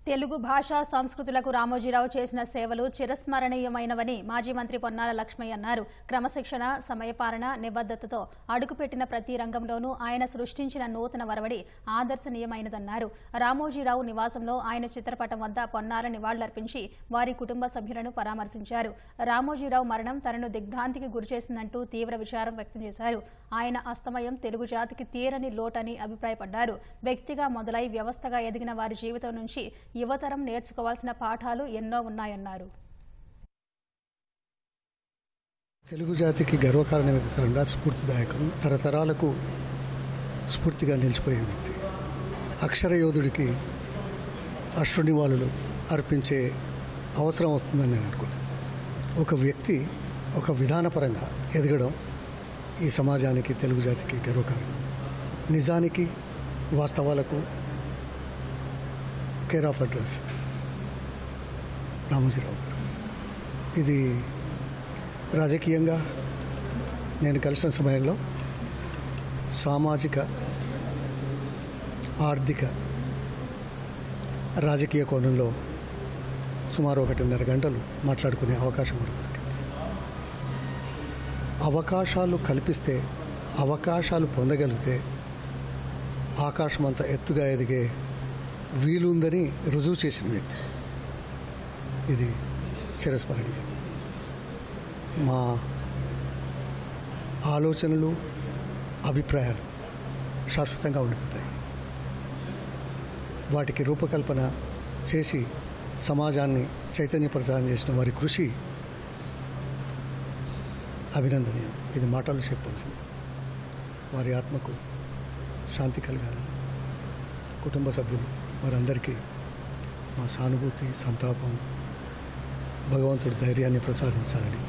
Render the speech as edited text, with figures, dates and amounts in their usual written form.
తెలుగు భాష సంస్కృతులకు రామోజీరావు చేసిన సేవలు చిరస్మరణీయమైనవని మాజీ మంత్రి పొన్నాల లక్ష్మయ్య అన్నారు. క్రమశిక్షణ, సమయపాలన, నిబద్ధతతో అడుగుపెట్టిన ప్రతి రంగంలోనూ ఆయన సృష్టించిన నూతన వరవడి ఆదర్శనీయమైనదన్నారు. రామోజీరావు నివాసంలో ఆయన చిత్రపటం వద్ద పొన్నాల నివాళులర్పించి వారి కుటుంబ సభ్యులను పరామర్శించారు. రామోజీరావు మరణం తనను దిగ్భ్రాంతికి గురిచేసిందంటూ తీవ్ర విచారం వ్యక్తం చేశారు. ఆయన అస్తమయం తెలుగు జాతికి తీరని లోటని అభిప్రాయపడ్డారు. వ్యక్తిగా మొదలై వ్యవస్థగా ఎదిగిన వారి జీవితం నుంచి యువతరం నేర్చుకోవాల్సిన పాఠాలు ఎన్నో ఉన్నాయన్నారు. తెలుగు జాతికి గర్వకారణమే కాకుండా స్ఫూర్తిదాయకం, తరతరాలకు స్ఫూర్తిగా నిలిచిపోయే వ్యక్తి. అక్షర యోధుడికి అశ్రునివాళులు అర్పించే అవసరం వస్తుందని నేను అనుకోలేదు. ఒక వ్యక్తి ఒక విధానపరంగా ఎదగడం ఈ సమాజానికి, తెలుగు జాతికి గర్వకారణం. నిజానికి, వాస్తవాలకు కేర్ ఆఫ్ అడ్రస్ రామోజీరావు గారు. ఇది రాజకీయంగా నేను కలిసిన సమయంలో సామాజిక, ఆర్థిక, రాజకీయ కోణంలో సుమారు 1.5 గంటలు మాట్లాడుకునే అవకాశం కూడా దొరికింది. అవకాశాలు కల్పిస్తే, అవకాశాలు పొందగలిగితే ఆకాశం అంత ఎత్తుగా ఎదిగే వీలుందని రుజువు చేసిన వ్యక్తి. ఇది చిరస్మరణీయం. మా ఆలోచనలు, అభిప్రాయాలు శాశ్వతంగా ఉండిపోతాయి. వాటికి రూపకల్పన చేసి సమాజాన్ని చైతన్యపరచాలని చేసిన వారి కృషి అభినందనీయం. ఇది మాటలు చెప్పాల్సింది. వారి ఆత్మకు శాంతి కలగాలని, కుటుంబ సభ్యులు వారందరికీ మా సానుభూతి, సంతాపం, భగవంతుడి ధైర్యాన్ని ప్రసాదించాలని